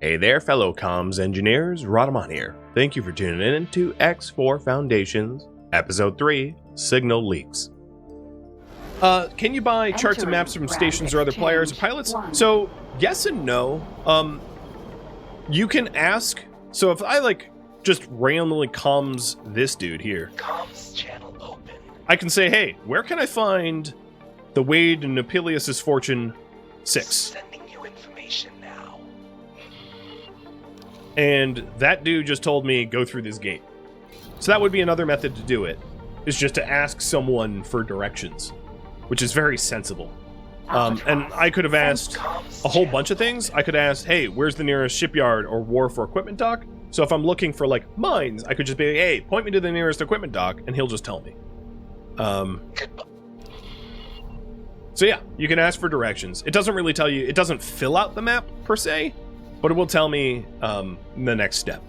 Hey there, fellow comms engineers, Rhadamant here. Thank you for tuning in to X4 Foundations, Episode 3, Signal Leaks. Can you buy charts and maps from stations or other players or pilots? So, yes and no. You can ask. So if I, just randomly comms this dude here. Comms channel open. I can say, hey, where can I find the Wade and Napilius's Fortune 6? Sending you information now. And that dude just told me, go through this gate. So that would be another method to do it, is just to ask someone for directions, which is very sensible. And I could have asked a whole bunch of things. I could ask, hey, where's the nearest shipyard or wharf or equipment dock? So if I'm looking for, mines, I could just be like, hey, point me to the nearest equipment dock, and he'll just tell me. So yeah, you can ask for directions. It doesn't really tell you, it doesn't fill out the map, per se, but it will tell me the next step.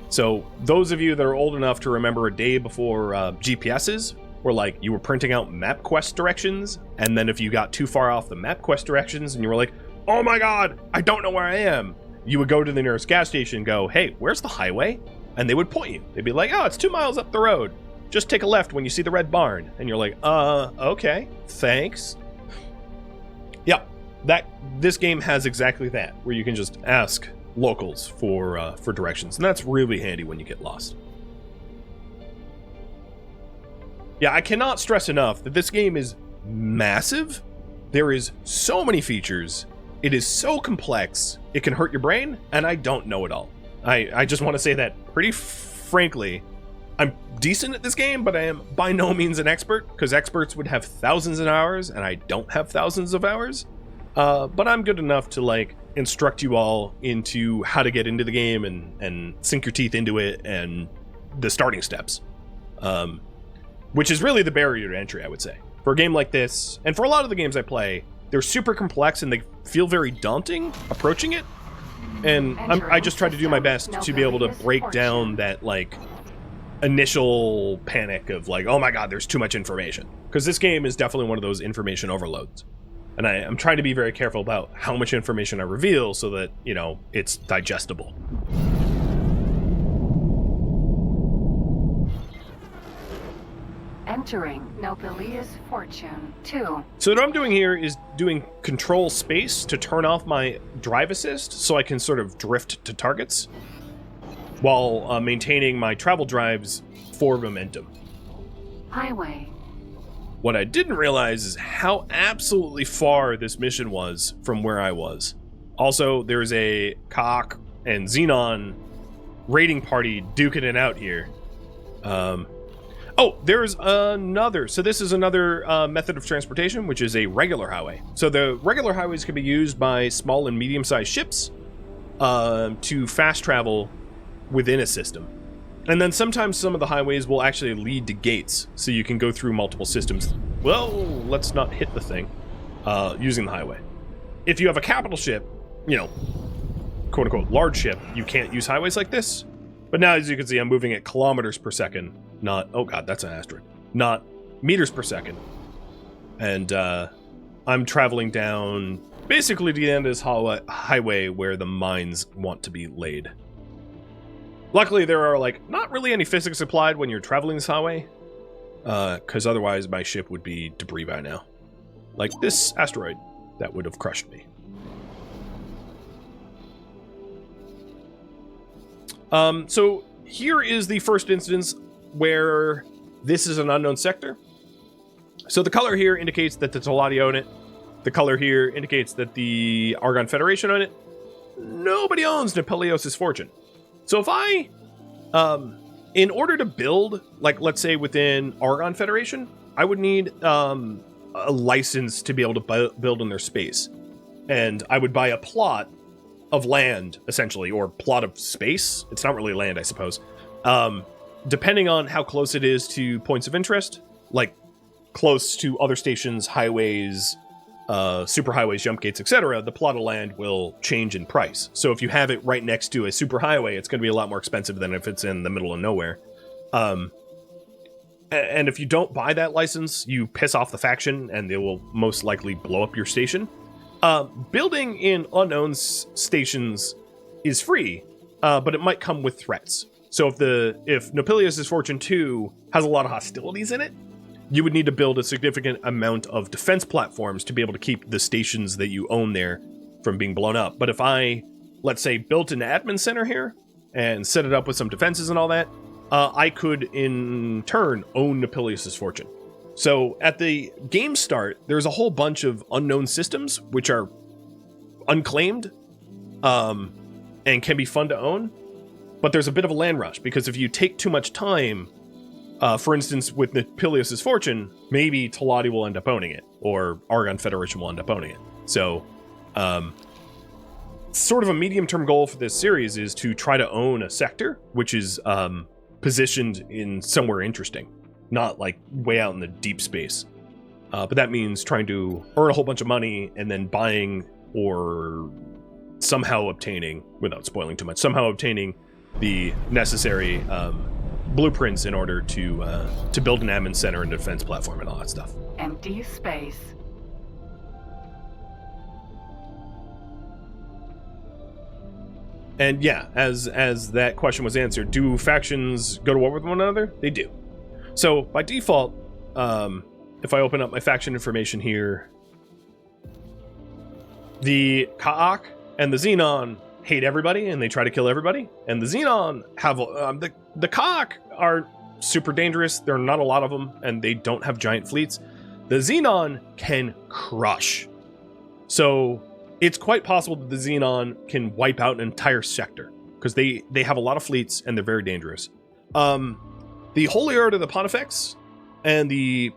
So those of you that are old enough to remember a day before GPSs, where you were printing out MapQuest directions, and then if you got too far off the MapQuest directions and you were like, oh my god, I don't know where I am, you would go to the nearest gas station and go, hey, where's the highway? And they would point you. They'd be like, oh, it's 2 miles up the road. Just take a left when you see the red barn. And you're like, okay, thanks. Yeah, this game has exactly that, where you can just ask locals for directions, and that's really handy when you get lost. Yeah, I cannot stress enough that this game is massive. There is so many features. It is so complex, it can hurt your brain, and I don't know it all. I just want to say that pretty frankly. I'm decent at this game, but I am by no means an expert, because experts would have thousands of hours, and I don't have thousands of hours. But I'm good enough to, instruct you all into how to get into the game and sink your teeth into it and the starting steps. Which is really the barrier to entry, I would say. For a game like this, and for a lot of the games I play, they're super complex and they feel very daunting approaching it. And I just try to do my best to be able to break down that, initial panic of, oh my god, there's too much information. Because this game is definitely one of those information overloads. And I'm trying to be very careful about how much information I reveal so that, it's digestible. Entering Nopalia's Fortune 2. So what I'm doing here is doing control space to turn off my drive assist so I can sort of drift to targets while maintaining my travel drives for momentum. Highway. What I didn't realize is how absolutely far this mission was from where I was. Also, there's a Cock and Xenon raiding party duking it out here. Oh, there's another. So this is another method of transportation, which is a regular highway. So the regular highways can be used by small and medium-sized ships to fast travel within a system. And then sometimes some of the highways will actually lead to gates, so you can go through multiple systems. Well, let's not hit the thing using the highway. If you have a capital ship, quote-unquote large ship, you can't use highways like this. But now, as you can see, I'm moving at kilometers per second, not, oh god, that's an asteroid, not meters per second. And I'm traveling down basically to the end of this highway where the mines want to be laid. Luckily, there are, not really any physics applied when you're traveling this highway, because otherwise my ship would be debris by now. Like this asteroid that would have crushed me. So here is the first instance where this is an unknown sector. So the color here indicates that the Tolati own it. The color here indicates that the Argon Federation own it. Nobody owns Napilius's Fortune. So if I, in order to build, let's say within Argon Federation, I would need a license to be able to build in their space. And I would buy a plot of land, essentially, or plot of space. It's not really land, I suppose. Depending on how close it is to points of interest, close to other stations, highways, superhighways, jump gates, etc., the plot of land will change in price. So if you have it right next to a superhighway, it's going to be a lot more expensive than if it's in the middle of nowhere. And if you don't buy that license, you piss off the faction, and they will most likely blow up your station. Building in unknown stations is free, but it might come with threats. So if Nopilius' Fortune 2 has a lot of hostilities in it, you would need to build a significant amount of defense platforms to be able to keep the stations that you own there from being blown up. But if I, let's say, built an admin center here and set it up with some defenses and all that, I could in turn own Nopilius' Fortune. So at the game start, there's a whole bunch of unknown systems which are unclaimed and can be fun to own. But there's a bit of a land rush, because if you take too much time, for instance, with Nopilius' Fortune, maybe Talati will end up owning it, or Argon Federation will end up owning it. So, sort of a medium-term goal for this series is to try to own a sector, which is positioned in somewhere interesting, not like way out in the deep space. But that means trying to earn a whole bunch of money and then buying or somehow obtaining, without spoiling too much, somehow obtaining the necessary blueprints in order to build an admin center and defense platform and all that stuff. Empty space. And yeah, as that question was answered, do factions go to war with one another? They do. So by default, if I open up my faction information here, the Ka'ak and the Xenon hate everybody and they try to kill everybody, and the Xenon have the Ka'ak are super dangerous. There are not a lot of them, and they don't have giant fleets. The Xenon can crush, so it's quite possible that the Xenon can wipe out an entire sector because they have a lot of fleets and they're very dangerous. The Holy Order of the Pontifex and the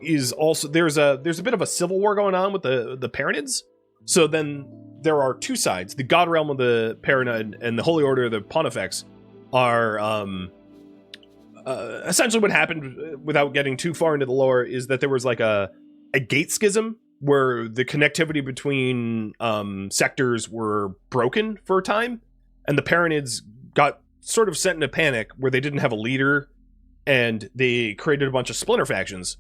is also there's a bit of a civil war going on with the Paranids. So then there are two sides. The God Realm of the Paranid and the Holy Order of the Pontifex are essentially what happened, without getting too far into the lore, is that there was like a gate schism where the connectivity between sectors were broken for a time, and the Paranids got sort of sent into panic where they didn't have a leader, and they created a bunch of splinter factions.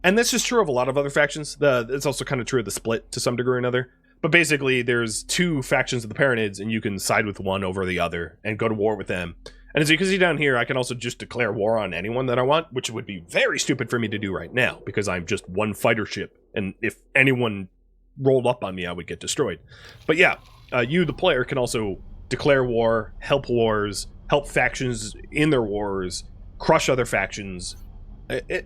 And this is true of a lot of other factions. It's also kind of true of the Split to some degree or another. But basically, there's two factions of the Paranids, and you can side with one over the other and go to war with them. And as you can see down here, I can also just declare war on anyone that I want, which would be very stupid for me to do right now, because I'm just one fighter ship, and if anyone rolled up on me, I would get destroyed. But yeah, you, the player, can also declare war, help wars, help factions in their wars, crush other factions.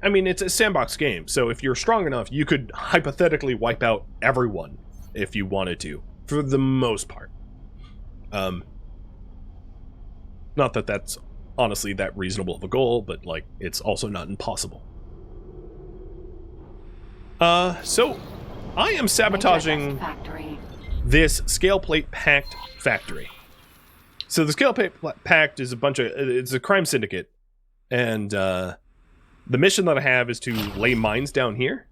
I mean, it's a sandbox game, so if you're strong enough, you could hypothetically wipe out everyone if you wanted to, for the most part. Not that that's honestly that reasonable of a goal, but like, it's also not impossible. So I am sabotaging this scale plate pact factory. So the scale plate pact is it's a crime syndicate, and the mission that I have is to lay mines down here,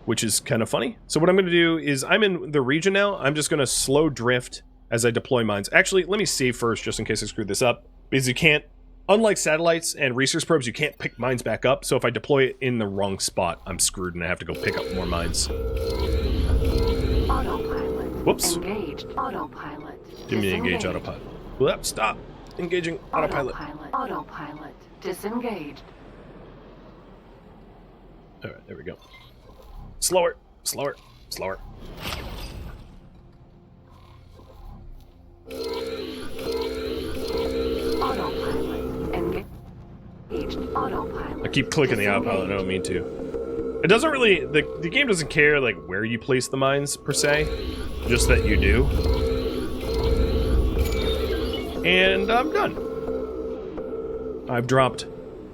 which is kind of funny. So what I'm going to do is, I'm in the region now. I'm just going to slow drift as I deploy mines. Actually, let me save first, just in case I screwed this up, because you can't, unlike satellites and research probes, you can't pick mines back up. So if I deploy it in the wrong spot, I'm screwed and I have to go pick up more mines. Autopilot. Whoops. Engaged autopilot. Didn't mean to engage autopilot. Well, stop engaging autopilot. Autopilot. Disengaged. All right, there we go. Slower, slower, slower. Autopilot. Engaged autopilot. I keep clicking the autopilot, I don't mean to. It doesn't really, the game doesn't care like where you place the mines per se, just that you do. And I'm done. I've dropped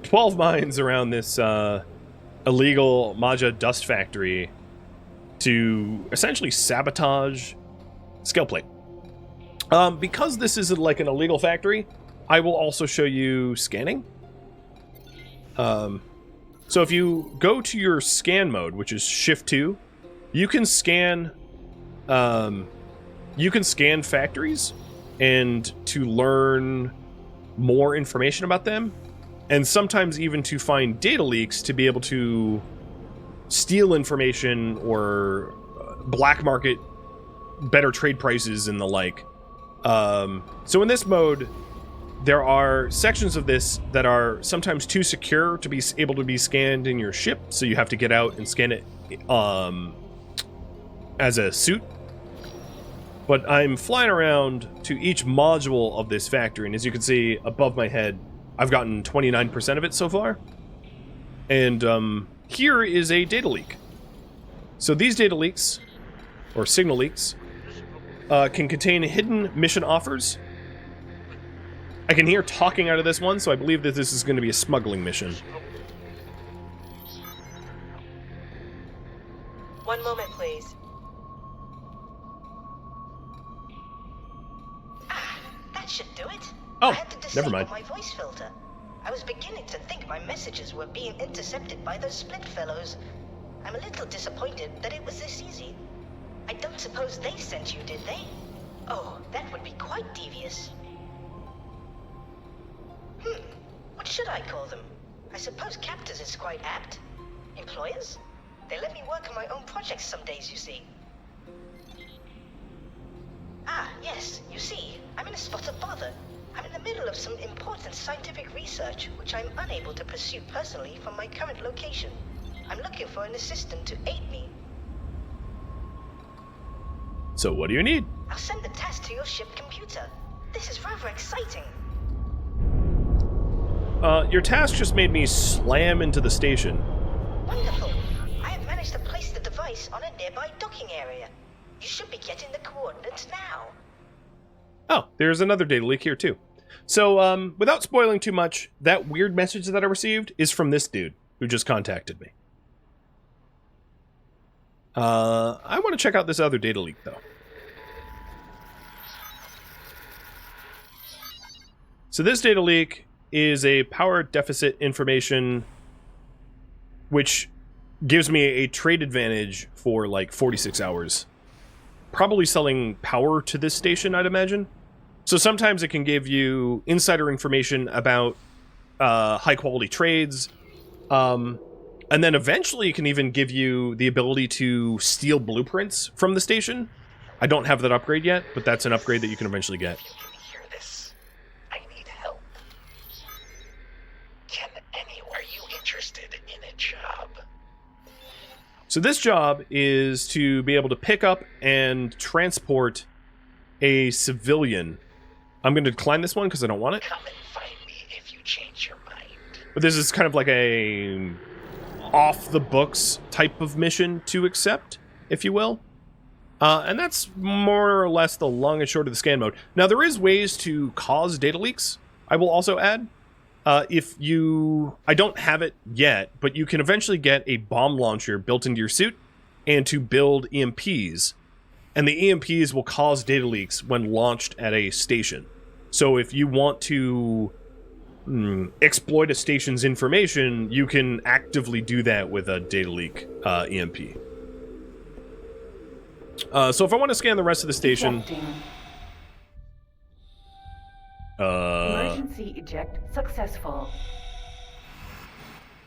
12 mines around this illegal Maja dust factory to essentially sabotage Scaleplate. Because this is like an illegal factory, I will also show you scanning. So if you go to your scan mode, which is Shift 2, you can scan factories and to learn more information about them, and sometimes even to find data leaks to be able to steal information or black market, better trade prices and the like. So in this mode, there are sections of this that are sometimes too secure to be able to be scanned in your ship, so you have to get out and scan it as a suit. But I'm flying around to each module of this factory, and as you can see above my head, I've gotten 29% of it so far. And here is a data leak. So these data leaks, or signal leaks, can contain hidden mission offers. I can hear talking out of this one, so I believe that this is going to be a smuggling mission. One moment, please. That should do it. Oh, I had to disable never mind. my voice filter. I was beginning to think my messages were being intercepted by those split fellows. I'm a little disappointed that it was this easy. I don't suppose they sent you, did they? Oh, that would be quite devious. What should I call them? I suppose captors is quite apt. Employers? They let me work on my own projects some days, you see. Ah, yes, you see, I'm in a spot of bother. I'm in the middle of some important scientific research, which I'm unable to pursue personally from my current location. I'm looking for an assistant to aid me. So what do you need? I'll send the task to your ship computer. This is rather exciting. Your task just made me slam into the station. Wonderful. I have managed to place the device on a nearby docking area. You should be getting the coordinates now. Oh, there's another data leak here too. So, without spoiling too much, that weird message that I received is from this dude who just contacted me. I want to check out this other data leak though. So this data leak is a power deficit information which gives me a trade advantage for like 46 hours. Probably selling power to this station, I'd imagine. So sometimes it can give you insider information about high quality trades. And then eventually it can even give you the ability to steal blueprints from the station. I don't have that upgrade yet, but that's an upgrade that you can eventually get. You can hear this. I need help. Are you interested in a job? So this job is to be able to pick up and transport a civilian. I'm going to decline this one because I don't want it. Come and find me if you change your mind. But this is kind of like a off-the-books type of mission to accept, if you will. And that's more or less the long and short of the scan mode. Now, there is ways to cause data leaks, I will also add. I don't have it yet, but you can eventually get a bomb launcher built into your suit and to build EMPs. And the EMPs will cause data leaks when launched at a station. So if you want to exploit a station's information, you can actively do that with a data leak EMP. So if I want to scan the rest of the station... Emergency eject successful.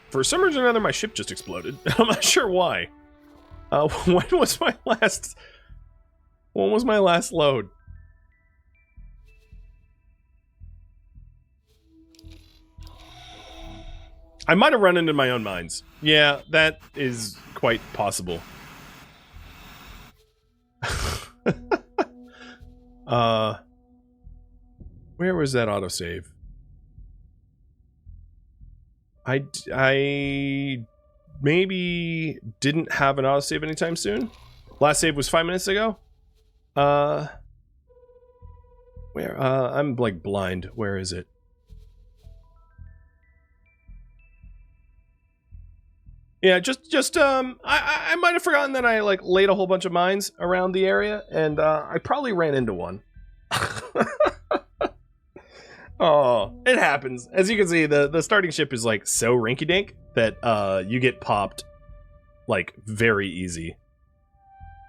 For some reason or another, my ship just exploded. I'm not sure why. When was my last load? I might have run into my own mines. Yeah, that is quite possible. Where was that autosave? I maybe didn't have an autosave anytime soon. Last save was 5 minutes ago. Where? I'm like blind. Where is it? Yeah, I might have forgotten that I like laid a whole bunch of mines around the area, and I probably ran into one. Oh, it happens. As you can see, the starting ship is like so rinky-dink that you get popped like very easy.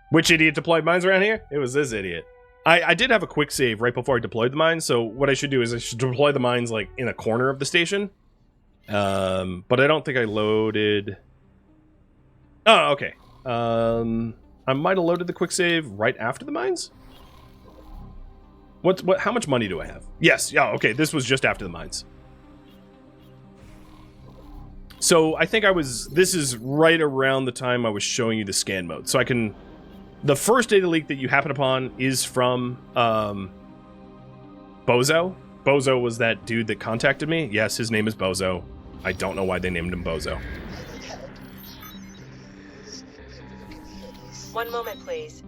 Which idiot deployed mines around here? It was this idiot. I did have a quick save right before I deployed the mines, so what I should do is I should deploy the mines like in a corner of the station. But I don't think I loaded... Oh, okay. I might have loaded the quick save right after the mines. How much money do I have? Yes, yeah, okay, this was just after the mines. So I think this is right around the time I was showing you the scan mode. So the first data leak that you happen upon is from Bozo. Bozo was that dude that contacted me. Yes, his name is Bozo. I don't know why they named him Bozo. One moment, please.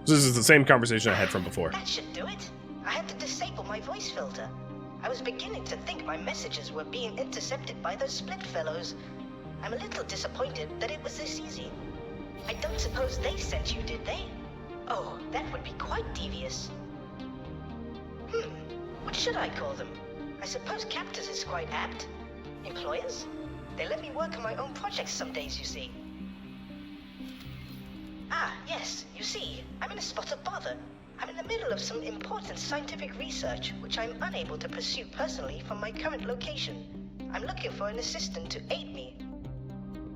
This is the same conversation I had from before. That should do it. I had to disable my voice filter. I was beginning to think my messages were being intercepted by those split fellows. I'm a little disappointed that it was this easy. I don't suppose they sent you, did they? Oh, that would be quite devious. What should I call them? I suppose captors is quite apt. Employers? They let me work on my own projects some days, you see. Ah, yes, you see, I'm in a spot of bother. I'm in the middle of some important scientific research, which I'm unable to pursue personally from my current location. I'm looking for an assistant to aid me.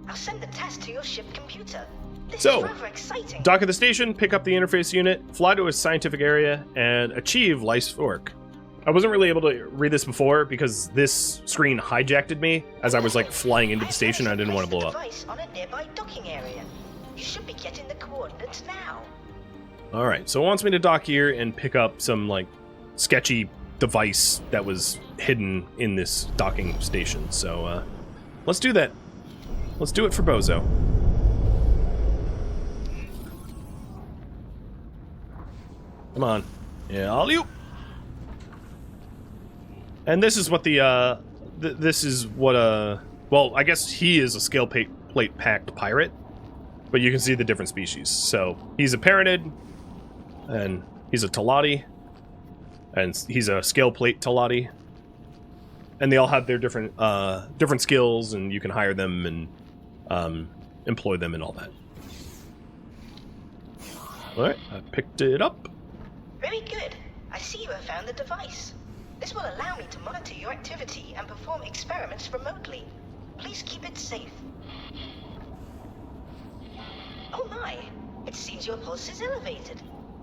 I'll send the task to your ship computer. This is rather exciting. Dock at the station, pick up the interface unit, fly to a scientific area, and achieve life's work. I wasn't really able to read this before because this screen hijacked me as I was like flying into the station and I didn't want to blow up. On a nearby docking area. You should be getting the coordinates now. Alright, so it wants me to dock here and pick up some like sketchy device that was hidden in this docking station. So let's do that. Let's do it for Bozo. Come on. Yeah, all you. And this is what well, I guess he is a scale plate packed pirate, but you can see the different species. So he's a Paranid, and he's a Talati, and he's a scale plate Talati, and they all have their different skills, and you can hire them and employ them and all that. All right, I picked it up. Very good. I see you have found the device. This will allow me to monitor your activity and perform experiments remotely. Please keep it safe. Oh my! It seems your pulse is elevated.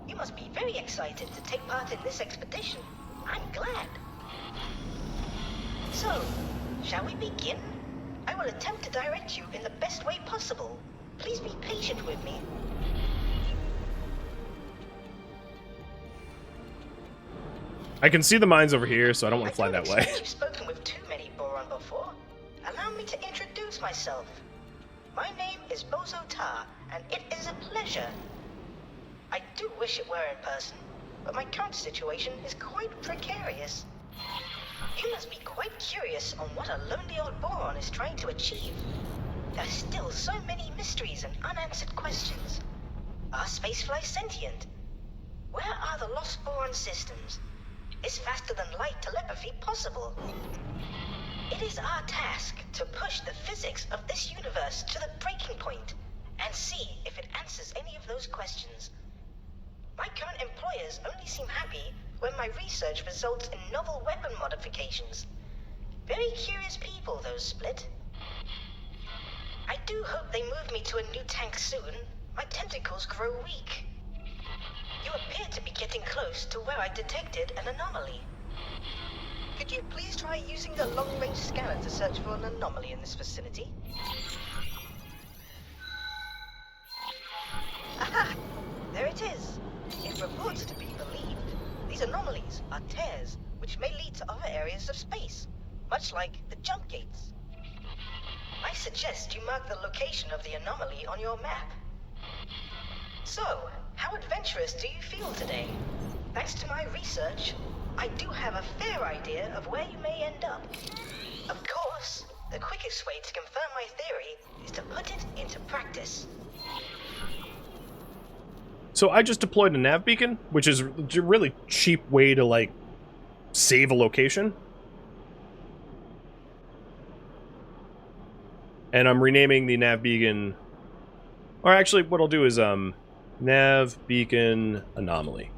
You must be very excited to take part in this expedition. I'm glad. So, shall we begin? I will attempt to direct you in the best way possible. Please be patient with me. I can see the mines over here, so I don't want to fly that way. You've spoken with too many Boron before. Allow me to introduce myself. My name is Bozo Tar, and it is a pleasure. I do wish it were in person, but my current situation is quite precarious. You must be quite curious on what a lonely old Boron is trying to achieve. There are still so many mysteries and unanswered questions. Are spaceflies sentient? Where are the lost Boron systems? Is faster than light telepathy possible? It is our task to push the physics of this universe to the breaking point and see if it answers any of those questions. My current employers only seem happy when my research results in novel weapon modifications. Very curious people, those Split. I do hope they move me to a new tank soon. My tentacles grow weak. You appear to be getting close to where I detected an anomaly. Could you please try using the long-range scanner to search for an anomaly in this vicinity? Aha! There it is. It reports to be believed. These anomalies are tears, which may lead to other areas of space, much like the jump gates. I suggest you mark the location of the anomaly on your map. So, how adventurous do you feel today? Thanks to my research, I do have a fair idea of where you may end up. Of course, the quickest way to confirm my theory is to put it into practice. So I just deployed a nav beacon, which is a really cheap way to, like, save a location. And I'm renaming the nav beacon... Or actually, what I'll do is, nav beacon anomaly.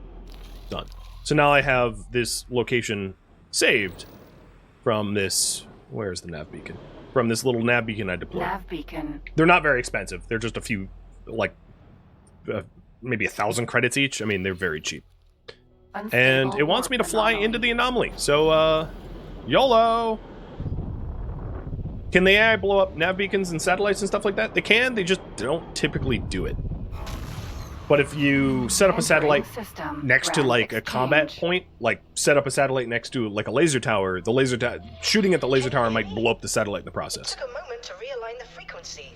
Done. So now I have this location saved from this... Where's the nav beacon? from this little nav beacon I deployed. Nav beacon. They're not very expensive. They're just a few, like, maybe 1,000 credits each. I mean, they're very cheap. And it wants me to fly into the anomaly. So, YOLO! Can the AI blow up nav beacons and satellites and stuff like that? They can, they just don't typically do it. But if you set up a satellite next to, like, a combat point, like, set up a satellite next to, like, a laser tower, the laser tower, shooting at the laser tower might blow up the satellite in the process. It took a moment to realign the frequency.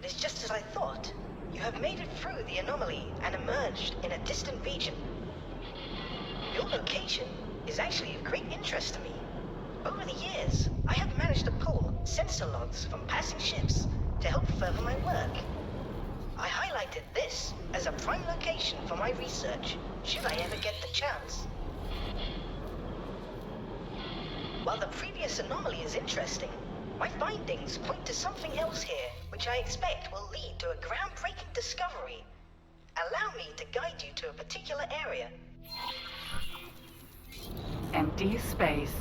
It is just as I thought. You have made it through the anomaly and emerged in a distant region. Your location is actually of great interest to me. Over the years, I have managed to pull sensor logs from passing ships to help further my work. I highlighted this as a prime location for my research, should I ever get the chance. While the previous anomaly is interesting, my findings point to something else here, which I expect will lead to a groundbreaking discovery. Allow me to guide you to a particular area. Empty space.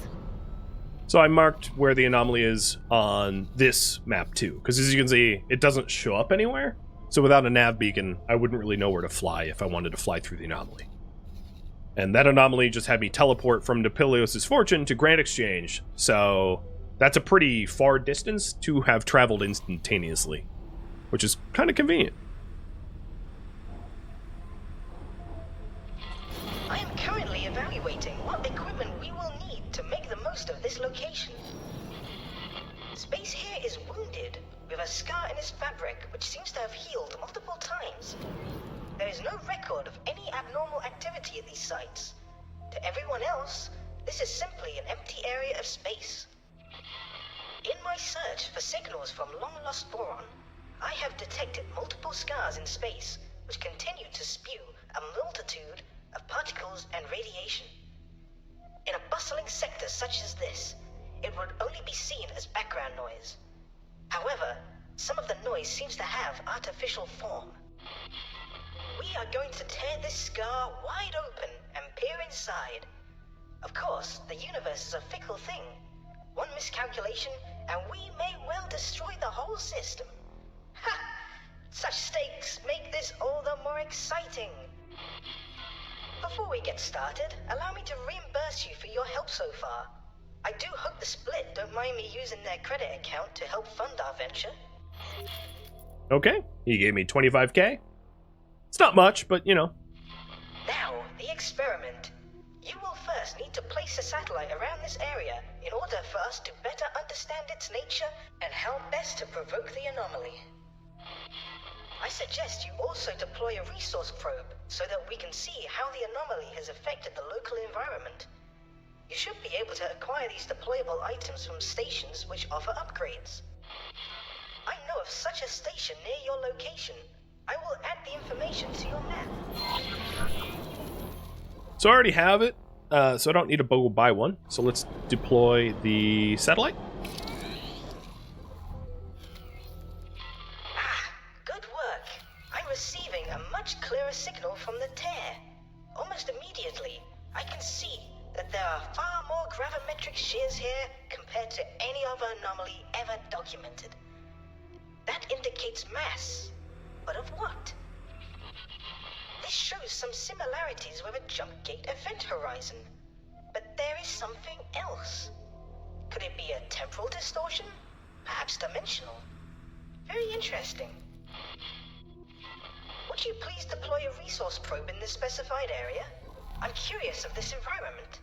So I marked where the anomaly is on this map too, because as you can see, it doesn't show up anywhere. So without a nav beacon, I wouldn't really know where to fly if I wanted to fly through the anomaly. And that anomaly just had me teleport from Depilios' Fortune to Grand Exchange, so that's a pretty far distance to have traveled instantaneously, which is kind of convenient. I am currently evaluating what equipment we will need to make the most of this location. Space here is wounded, with a scar in its fabric which seems to have healed multiple times. There is no record of any abnormal activity at these sites. To everyone else, this is simply an empty area of space. In my search for signals from long-lost boron, I have detected multiple scars in space which continue to spew a multitude of particles and radiation. In a bustling sector such as this, it would only be seen as background noise. However, some of the noise seems to have artificial form. We are going to tear this scar wide open and peer inside. Of course, the universe is a fickle thing. One miscalculation, and we may well destroy the whole system. Ha! Such stakes make this all the more exciting. Before we get started, allow me to reimburse you for your help so far. I do hope the Split don't mind me using their credit account to help fund our venture. Okay, he gave me 25k. It's not much, but you know. Now, the experiment. You will first need to place a satellite around this area in order for us to better understand its nature and how best to provoke the anomaly. I suggest you also deploy a resource probe so that we can see how the anomaly has affected the local environment. You should be able to acquire these deployable items from stations which offer upgrades. I know of such a station near your location. I will add the information to your map. So I already have it, so I don't need to go buy one. So let's deploy the satellite. Good work. I'm receiving a much clearer signal from the tear. Almost immediately, I can see that there are far more gravimetric shears here compared to any other anomaly ever documented. That indicates mass, but of what? This shows some similarities with a jump gate event horizon, but there is something else. Could it be a temporal distortion? Perhaps dimensional? Very interesting. Would you please deploy a resource probe in this specified area? I'm curious of this environment.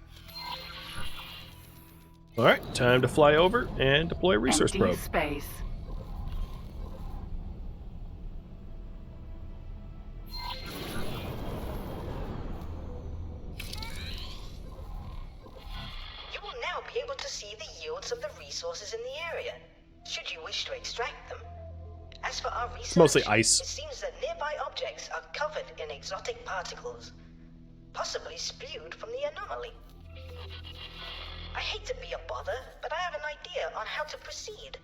Alright, time to fly over and deploy a resource probe. Space. You will now be able to see the yields of the resources in the area, should you wish to extract them. As for our research, mostly ice. It seems that nearby objects are covered in exotic particles, possibly spewed from the anomaly. I hate to be a bother, but I have an idea on how to proceed.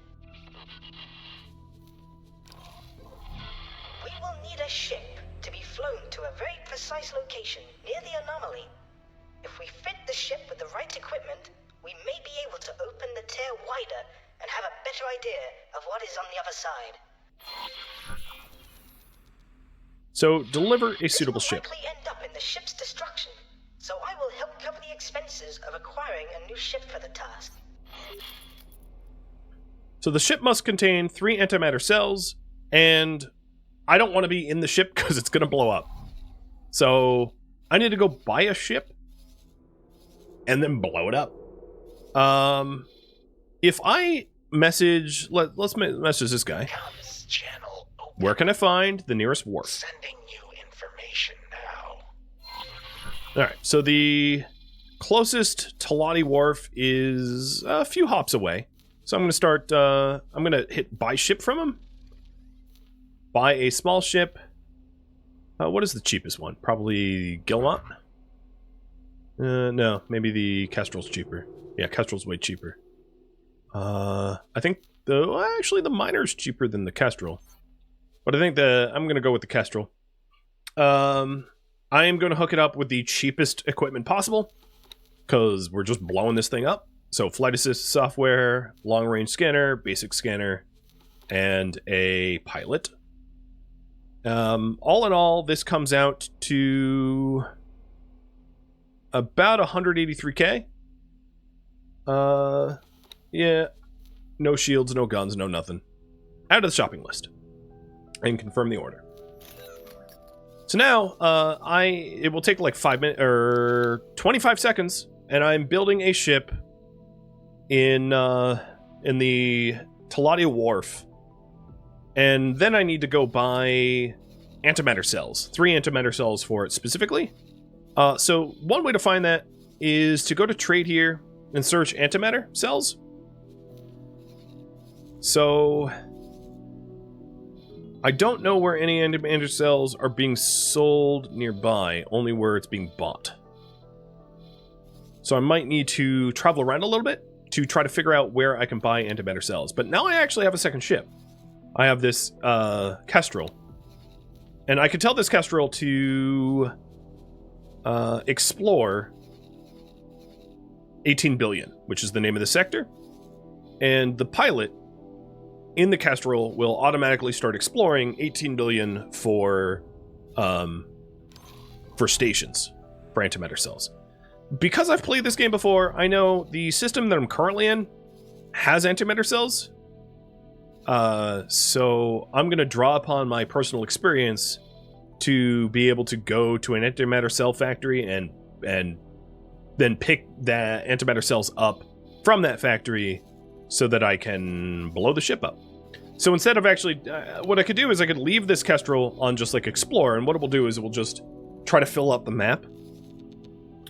We will need a ship to be flown to a very precise location near the anomaly. If we fit the ship with the right equipment, we may be able to open the tear wider and have a better idea of what is on the other side. So, deliver a suitable This will ship. likely end up in the ship's destruction, so I will help cover the expenses of acquiring a new ship for the task. So the ship must contain 3 antimatter cells, and I don't want to be in the ship because it's going to blow up. So I need to go buy a ship and then blow it up. If I message... Let's message this guy. Comms channel open. Where can I find the nearest wharf? Sending you information now. Alright, so the closest Talati wharf is a few hops away. So I'm going to start, I'm going to hit buy ship from him. Buy a small ship. What is the cheapest one? Probably Gilmont? No, maybe the Kestrel's cheaper. Yeah, Kestrel's way cheaper. I think actually the Miner's cheaper than the Kestrel. But I think I'm going to go with the Kestrel. I am going to hook it up with the cheapest equipment possible, because we're just blowing this thing up. So flight assist software, long-range scanner, basic scanner, and a pilot. All in all, this comes out to about 183k. Yeah, no shields, no guns, no nothing. Out of the shopping list. And confirm the order. So now, it will take like 5 minutes, or 25 seconds, and I'm building a ship in the Talati Wharf, and then I need to go buy antimatter cells. 3 antimatter cells for it specifically. So one way to find that is to go to trade here and search antimatter cells. So I don't know where any antimatter cells are being sold nearby, only where it's being bought. So I might need to travel around a little bit to try to figure out where I can buy antimatter cells. But now I actually have a second ship. I have this Kestrel. And I could tell this Kestrel to explore 18 billion, which is the name of the sector. And the pilot in the Kestrel will automatically start exploring 18 billion for stations, for antimatter cells. Because I've played this game before, I know the system that I'm currently in has antimatter cells. So I'm going to draw upon my personal experience to be able to go to an antimatter cell factory and then pick the antimatter cells up from that factory so that I can blow the ship up. So instead of actually, what I could do is I could leave this Kestrel on just like explore, and what it will do is it will just try to fill up the map.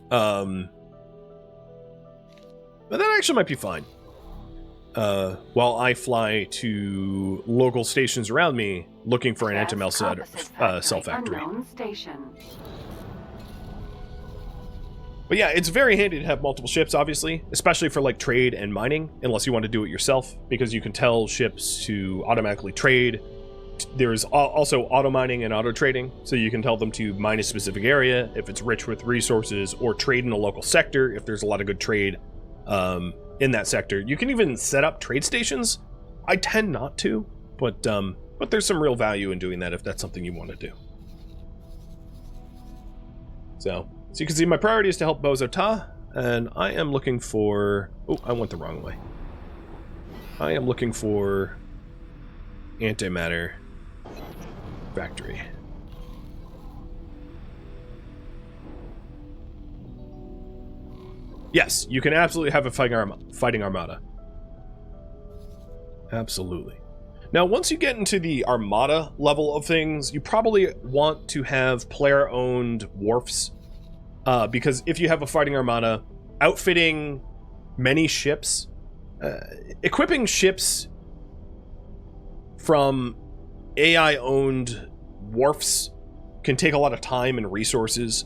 But that actually might be fine. While I fly to local stations around me looking for an antimatter cell factory. But yeah, it's very handy to have multiple ships, obviously, especially for like trade and mining, unless you want to do it yourself, because you can tell ships to automatically trade. There's also auto mining and auto trading, so you can tell them to mine a specific area if it's rich with resources, or trade in a local sector if there's a lot of good trade in that sector. You can even set up trade stations. I tend not to, but there's some real value in doing that if that's something you want to do. So you can see my priority is to help Bozo Ta, and I am looking for... Oh, I went the wrong way. I am looking for antimatter factory. Yes, you can absolutely have a fighting armada. Absolutely. Now, once you get into the armada level of things, you probably want to have player-owned wharfs. Because if you have a fighting armada, outfitting many ships, equipping ships from AI-owned wharfs can take a lot of time and resources,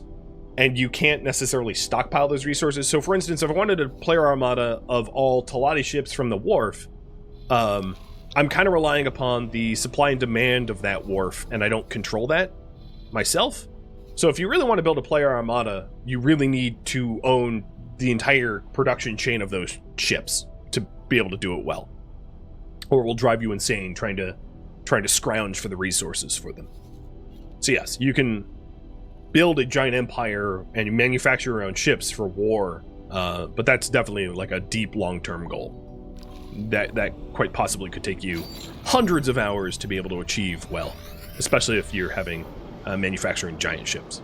and you can't necessarily stockpile those resources. So for instance, if I wanted a player armada of all Talati ships from the wharf, I'm kind of relying upon the supply and demand of that wharf, and I don't control that myself. So if you really want to build a player armada, you really need to own the entire production chain of those ships to be able to do it well. or it will drive you insane trying to scrounge for the resources for them. So yes, you can build a giant empire and you manufacture your own ships for war, but that's definitely like a deep long-term goal that quite possibly could take you hundreds of hours to be able to achieve well, especially if you're having manufacturing giant ships.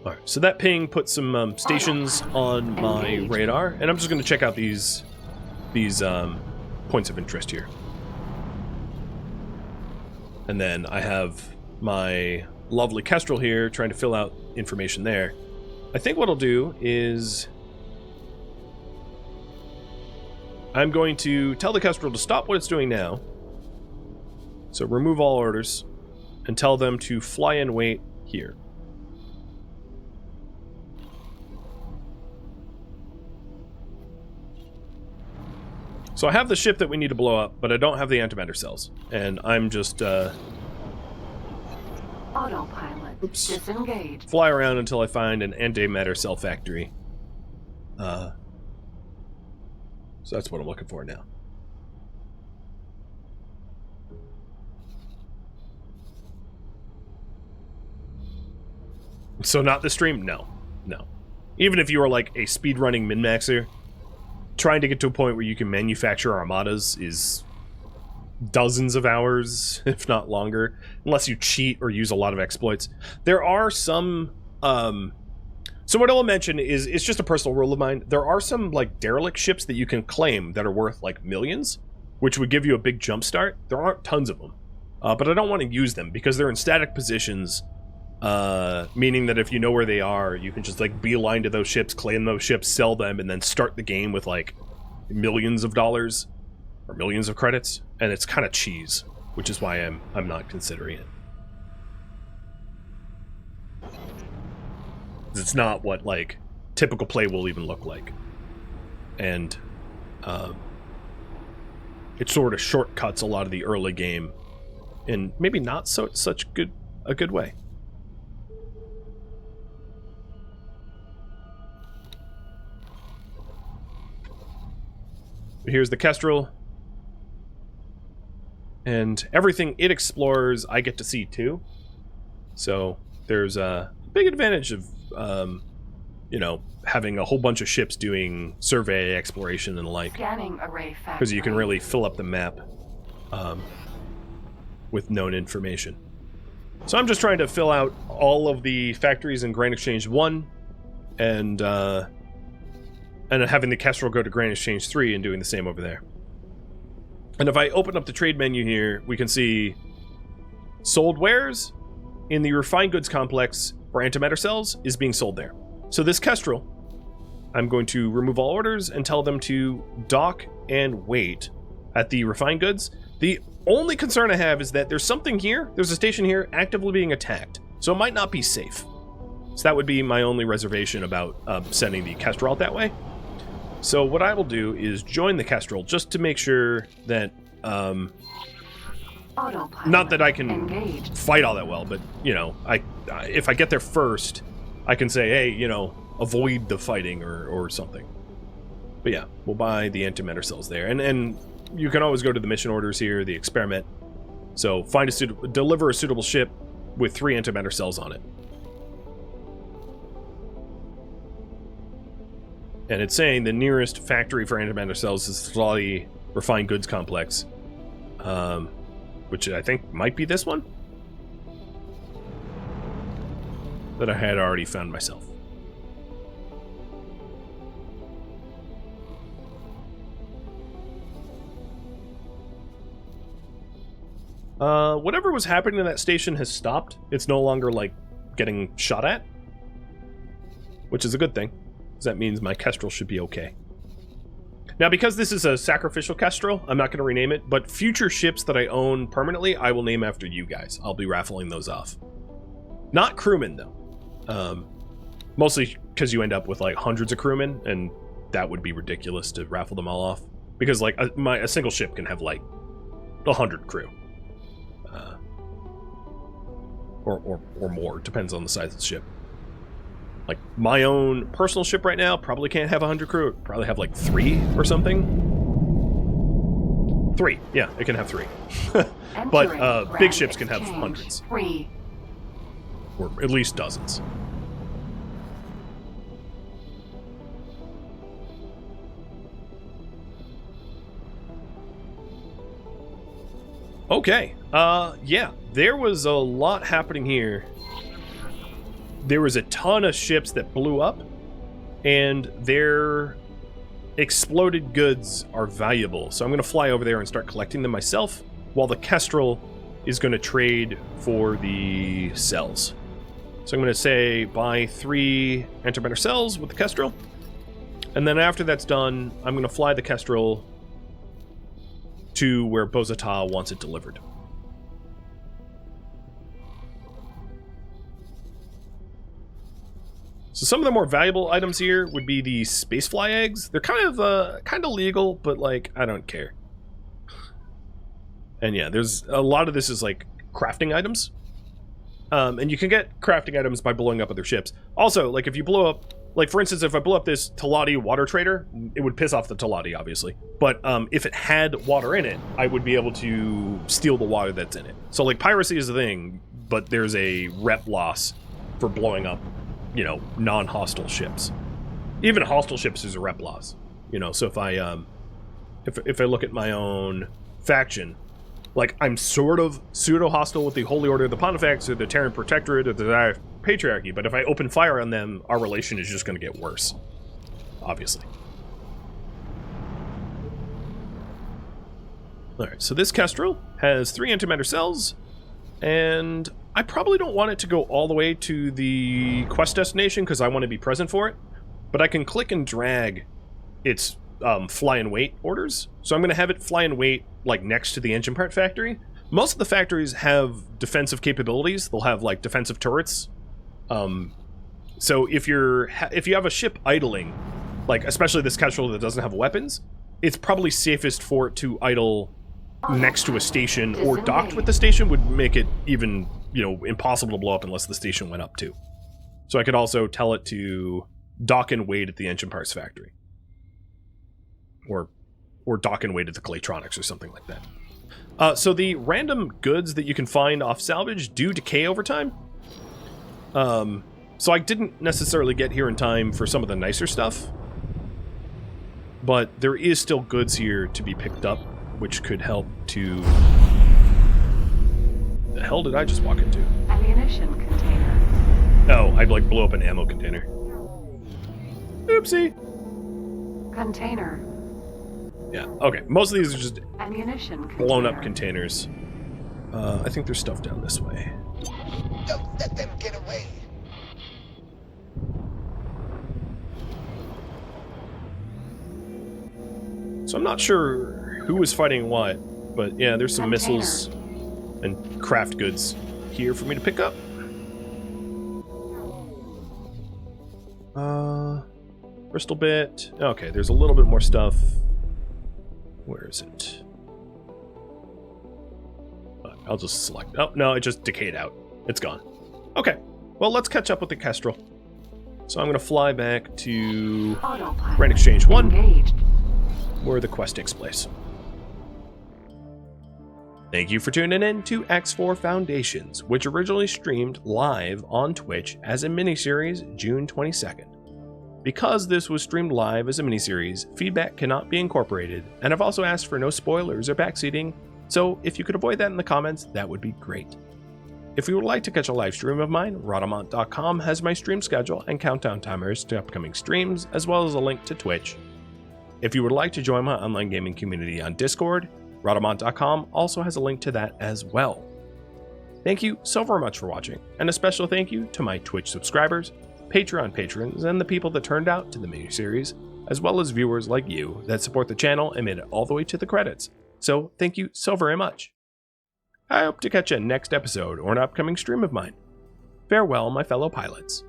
All right, so that ping put some stations on my radar, and I'm just going to check out these points of interest here. And then I have my lovely Kestrel here trying to fill out information there. I think what I'll do is I'm going to tell the Kestrel to stop what it's doing now. So remove all orders and tell them to fly and wait here. So I have the ship that we need to blow up, but I don't have the antimatter cells. And I'm just, Autopilot. Disengage. Fly around until I find an antimatter cell factory. So that's what I'm looking for now. So not the stream? No. No. Even if you are like a speedrunning min-maxer, trying to get to a point where you can manufacture armadas is dozens of hours, if not longer, unless you cheat or use a lot of exploits. There are some, so what I'll mention is, it's just a personal rule of mine. There are some, like, derelict ships that you can claim that are worth, like, millions, which would give you a big jump start. There aren't tons of them, but I don't want to use them because they're in static positions, meaning that if you know where they are, you can just, like, beeline to those ships, claim those ships, sell them, and then start the game with, like, millions of dollars or millions of credits, and it's kind of cheese, which is why I'm not considering it. It's not what, like, typical play will even look like. And it sort of shortcuts a lot of the early game in maybe not such a good way. Here's the Kestrel. And everything it explores, I get to see too. So there's a big advantage of, you know, having a whole bunch of ships doing survey, exploration, and the like. Scanning array factory. Because you can really fill up the map with known information. So I'm just trying to fill out all of the factories in Grand Exchange 1 and having the Kestrel go to Grand Exchange 3 and doing the same over there. And if I open up the trade menu here, we can see sold wares in the refined goods complex for antimatter cells is being sold there. So this Kestrel, I'm going to remove all orders and tell them to dock and wait at the refined goods. The only concern I have is that there's something here, there's a station here actively being attacked, so it might not be safe. So that would be my only reservation about sending the Kestrel out that way. So what I will do is join the Kestrel just to make sure that, not that I can fight all that well, but, you know, if I get there first, I can say, hey, you know, avoid the fighting or something. But yeah, we'll buy the antimatter cells there. And you can always go to the mission orders here, the experiment. So deliver a suitable ship with 3 antimatter cells on it. And it's saying the nearest factory for antimatter cells is the Slotty Refined Goods Complex. Which I think might be this one? That I had already found myself. Whatever was happening in that station has stopped. It's no longer, like, getting shot at. Which is a good thing. That means my Kestrel should be okay. Now, because this is a sacrificial Kestrel, I'm not going to rename it, but future ships that I own permanently, I will name after you guys. I'll be raffling those off. Not crewmen, though. Mostly because you end up with, like, hundreds of crewmen, and that would be ridiculous to raffle them all off. Because, like, a single ship can have, like, 100 crew. Or more, depends on the size of the ship. Like, my own personal ship right now probably can't have 100 crew. Probably have, like, 3 or something. 3. Yeah, it can have 3. But big ships can have hundreds. 3. Or at least dozens. Okay. Yeah, there was a lot happening here. There was a ton of ships that blew up, and their exploded goods are valuable. So I'm going to fly over there and start collecting them myself, while the Kestrel is going to trade for the cells. So I'm going to say buy 3 antimatter cells with the Kestrel, and then after that's done, I'm going to fly the Kestrel to where Bozata wants it delivered. So some of the more valuable items here would be the spacefly eggs. They're kind of legal, but like I don't care. And yeah, there's a lot of this is like crafting items. And you can get crafting items by blowing up other ships. Also, like if you blow up, like for instance, if I blow up this Talati water trader, it would piss off the Talati, obviously. But if it had water in it, I would be able to steal the water that's in it. So like piracy is a thing, but there's a rep loss for blowing up, you know, non-hostile ships. Even hostile ships is a rep loss. You know, so if I if I look at my own faction, like I'm sort of pseudo-hostile with the Holy Order of the Pontifex or the Terran Protectorate or the Dire Patriarchy, but if I open fire on them, our relation is just going to get worse. Obviously. Alright, so this Kestrel has 3 antimatter cells, and I probably don't want it to go all the way to the quest destination because I want to be present for it, but I can click and drag its fly and wait orders. So I'm going to have it fly and wait like next to the engine part factory. Most of the factories have defensive capabilities. They'll have like defensive turrets. So if you have a ship idling, like especially this Kestrel that doesn't have weapons, it's probably safest for it to idle next to a station or docked with the station. Would make it even, you know, impossible to blow up unless the station went up too. So I could also tell it to dock and wait at the engine parts factory. Or dock and wait at the Claytronics or something like that. So the random goods that you can find off salvage do decay over time. So I didn't necessarily get here in time for some of the nicer stuff. But there is still goods here to be picked up, which could help to... The hell did I just walk into? Ammunition container. Oh, I like blew up an ammo container. Oopsie. Container. Yeah, okay. Most of these are just Ammunition container. blown up containers. I think there's stuff down this way. Don't let them get away. So I'm not sure who was fighting what, but yeah, there's some Container. missiles and craft goods here for me to pick up. Crystal bit. Okay, there's a little bit more stuff. Where is it? I'll just select. Oh, no, it just decayed out. It's gone. Okay, well, let's catch up with the Kestrel. So I'm going to fly back to Autopilot Grand Exchange 1, engaged. where the quest takes place. Thank you for tuning in to X4 Foundations, which originally streamed live on Twitch as a miniseries June 22nd. Because this was streamed live as a miniseries, feedback cannot be incorporated, and I've also asked for no spoilers or backseating, so if you could avoid that in the comments, that would be great. If you would like to catch a live stream of mine, Rhadamant.com has my stream schedule and countdown timers to upcoming streams, as well as a link to Twitch. If you would like to join my online gaming community on Discord, Rhadamant.com also has a link to that as well. Thank you so very much for watching, and a special thank you to my Twitch subscribers, Patreon patrons, and the people that turned out to the miniseries, as well as viewers like you that support the channel and made it all the way to the credits. So thank you so very much. I hope to catch you next episode or an upcoming stream of mine. Farewell, my fellow pilots.